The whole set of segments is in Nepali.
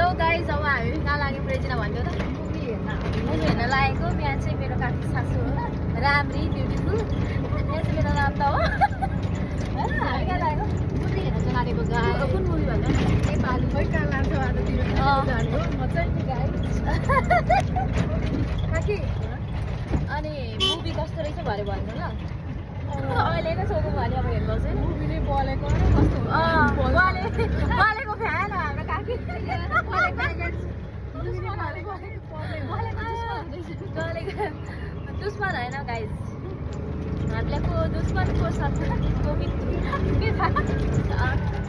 हेलो गाइज, अब हामी कहाँ लाग्यो प्रेजिना भन्थ्यो त मुभी हेर्न लागेको। बिहान चाहिँ मेरो काकी सासू हो राम्री ब्युटिफुल, यहाँ चाहिँ मेरो नाम त हो। हामी कहाँ लागेको मुभी हेर्न चाहिँ लागेको। कुन मुभी भन्दा नेपाली खै कहाँ लाग्छ आजतिर मजा गाइज। काकी अनि मुभी कस्तो रहेछ भरे भन्नु ल। अहिले नै सोधौँ भने अब हेर्नुहोस् है मुभी नै बलेको कस्तो बलेको फ्यान हो हाम्रो काकी। दुश्मन होइन गाइज, हामीले को दुश्मन को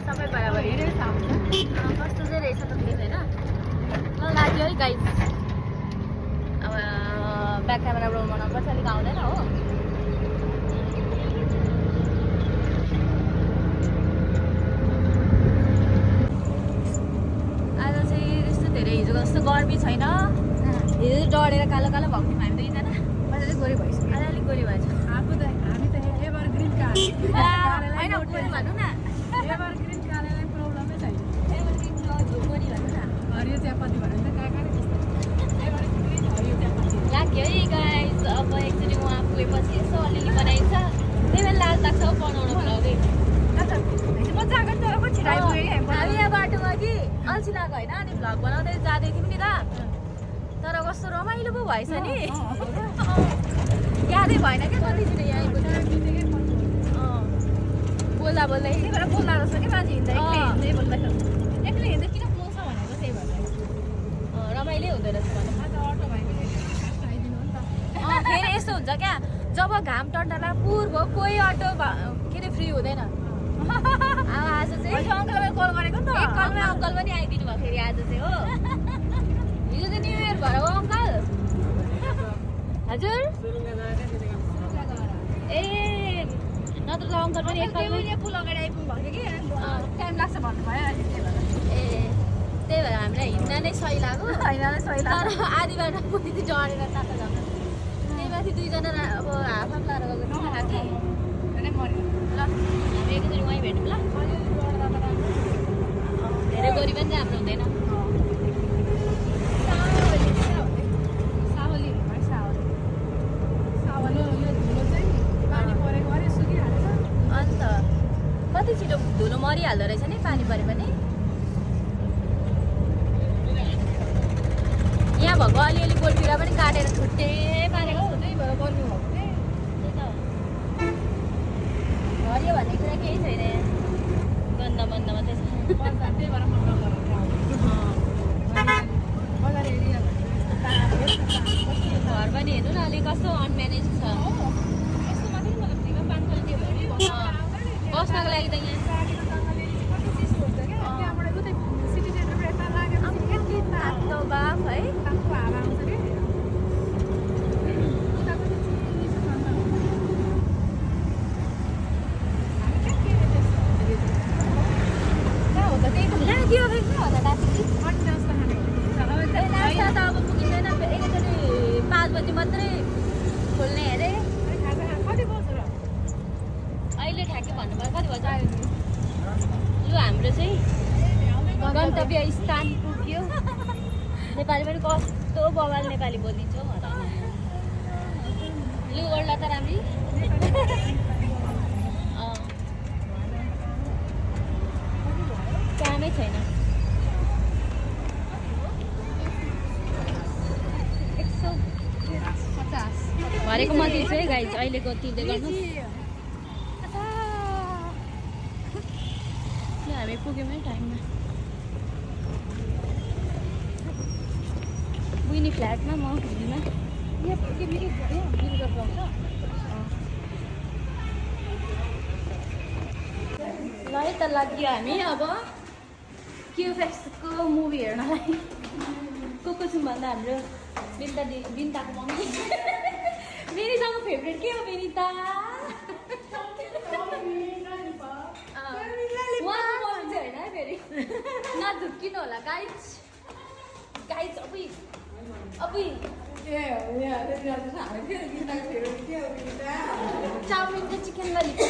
सबै बराबर कस्तो चाहिँ रहेछ त फिल्म होइन। ल लाग्यो है गाइज। अब ब्याक क्यामेरा बनाउनु पर्छ, अलिक आउँदैन हो। हिजो जस्तो गर्मी छैन, हिजो डढेर कालो कालो भएको थियौँ हामी दुईजना। अलिअलि गोरी भइसक्यो, अलिअलि गोरी भएछ। हामी त एभरग्रिन होइन गोरी भनौँ न, एभरग्रिन कालेलाई प्रब्लमै छैन। एभरग्रिन गोरी भनौँ न, हरियो चियापत्ती भन्यो नि त कहाँ एभरग्रिन हरियो चियापत्ती लाग्यो है गाइज। अब एकचोटि उहाँ पुगेपछि यसो अलिअलि बनाइन्छ, त्यही भएर लाज लाग्छ हौ बनाउनु भ्लगै। हामी यहाँ बाटोमा कि अल्छी लाग्यो होइन, अनि भ्लग बनाउँदै जाँदै थियौँ नि त, तर कस्तो रमाइलो पो भएछ नि। यादै भएन क्या कतिचोटि यहाँ बोल्दा बोल्दै, त्यही भएर बोल्दा रहेछ कि मान्छे हिँड्दा एक्लै बोल्दाखेरि। एक्लै हिँड्दा किन बोल्छ भनेको त्यही भएर रमाइलो हुँदो रहेछ। फेरि यस्तो हुन्छ क्या, जब घाम टन्डला पुर भयो कोही अटो के अरे फ्री हुँदैन। आज चाहिँ अङ्कललाई कल गरेको नि त, एक कलमै अङ्कल पनि आइदिनु भयो फेरि आज चाहिँ हो। हिजो चाहिँ न्यु इयर भएर हो अङ्कल। हजुर ए नत्र त अङ्कल पनि एक कलमै पुल अगाडि आइपुग्नु भएको थियो कि टाइम लाग्छ भन्नुभयो। ए त्यही भएर हामीलाई हिँड्न नै सही लाग्यो, तर आधी बाटो पुगेपछि डढेर तातो जान्छ। त्यही माथि दुईजना अब हाफ हाफ लाएर गएको छ कि ल हामी एकचोटि वहीँ भेटौँ ल। धेरै गोरी पनि राम्रो हुँदैन। अन्त कति छिटो धुलो मरिहाल्दो रहेछ नि पानी परे पनि। यहाँ भएको अलिअलि गोलपिरा पनि काटेर छुट्टै पारेको छ, त्यही भएर गर्नु भएको हरियो भन्ने कुरा केही छैन, गन्दा बन्दा मात्रै छ। घर पनि हेर्नु न अलिक कस्तो अनम्यानेज छ। बस्नको लागि त यहाँ बाफ है। नास्ता त अब पुगिँदैन, एकचोटि 5 बजी मात्रै खोल्ने अरे। अहिले ठ्याक्कै भन्नुभयो कति बजी लु हाम्रो चाहिँ गन्तव्य स्थान पुग्यो। नेपाली पनि कस्तो बवाल नेपाली बोलिन्छ हौ लु ओर्ला त राम्री। कामै छैन। भरेको म दिन्छु है गाइज, अहिलेको तिर्दै गर्नु। हामी पुग्यौँ है टाइममा। बुइनी फ्ल्याटमा म हिलमा ल है त लाग्यो हामी अब क्युफेक्सको मुभी हेर्नलाई। को छौँ भन्दा हाम्रो बिन्ताको मम्मी। मेरीसँग फेभरेट के हो बेनिता? उहाँको मम्मी चाहिँ होइन है फेरि नधुक्किनु होला गाइज। चाउमिन चाहिँ चिकन ललिपप।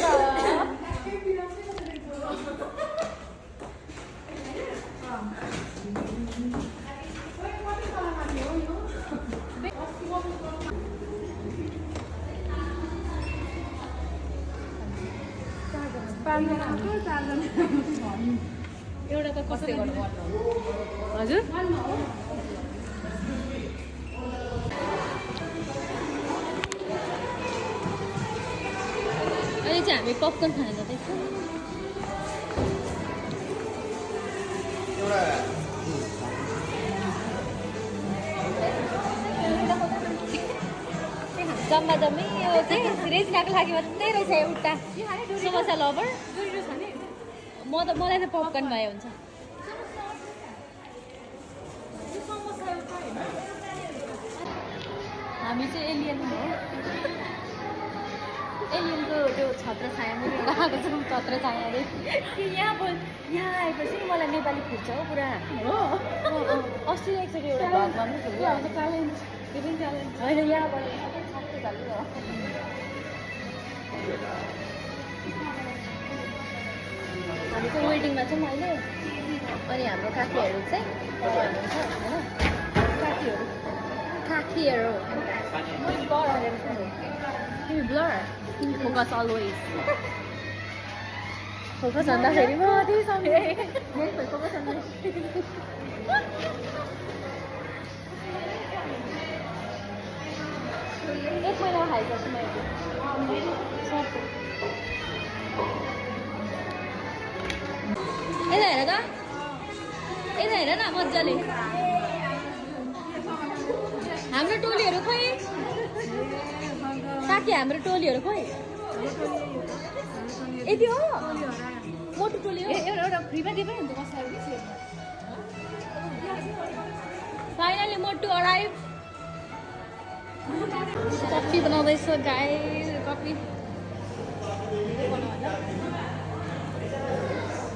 एउटा त कसै गर्नु हजुर अहिले चाहिँ हामी पपकर्न खान जाँदैछौँ जम्मा जम्मी यो चाहिँ रेजिनाको लागि मात्रै रहेछ एउटा समोसा लभर मलाई त पपकर्न भए हुन्छ हामी चाहिँ एलियन हो एलियनको त्यो छत्र छाया आएको छ छत्र छाया अरे यहाँ आएपछि मलाई नेपाली फुट्छ हो पुरा हो अस्ति एकचोटि एउटा भगवान होइन यहाँबाट हामी चाहिँ वेटिङमा छौँ अहिले अनि हाम्रो काकीहरू चाहिँ हुनुहुन्छ होइन काकीहरू तिमी ब्लर फोकस अलवेज फोकस भन्दाखेरि म त्यही सँगै फोकस एक महिना खाइसक्छु मैले यता हेर त यता हेर न मजाले हाम्रो टोलीहरू खोइ साथी हाम्रो टोलीहरू खोइ यति हो मोटो टोली हो एउटा फ्रीमा दिए पनि हुन्छ कसैलाई फाइनली मोटु अराइभ कफी बनाउँदैछ गाइस कफी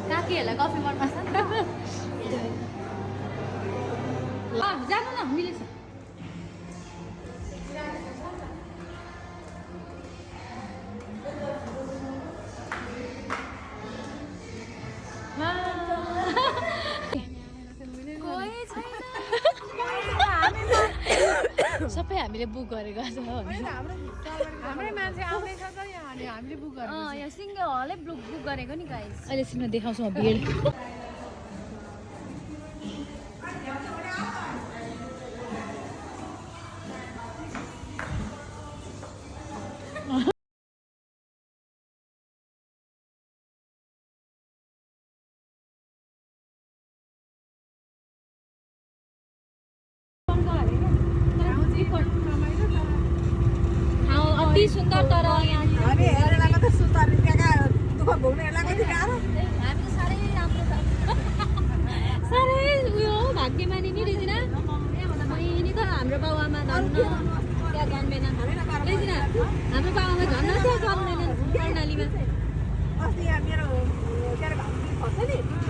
काकीहरूलाई कफी मनपर्छ नि त जानु न मिलेछ सबै हामीले बुक गरेको छ हाम्रै मान्छे आउँदैछ त यहाँ अनि हामीले बुक गरेको यहाँ सिङ्गल हलै बुक गरेको नि गाइस अहिले सिक्न देखाउँछौँ भिड अति सुन्दर तर यहाँ हामी हेरेर मात्रै सुतार त्यहाँका दुःख भोग्नेहरूलाई कति गाह्रो हामी त साह्रै राम्रो छ साह्रै उयो भाग्यमानी नि रेजिना बहिनी त हाम्रो बाउआमा धन्न त्यहाँ जन्मेन रेजिना हाम्रो बाउआमा धन्न त्यहाँ जन्मेनन् कर्णालीमा अस्ति यहाँ मेरो के अरे भाइ खस्छ नि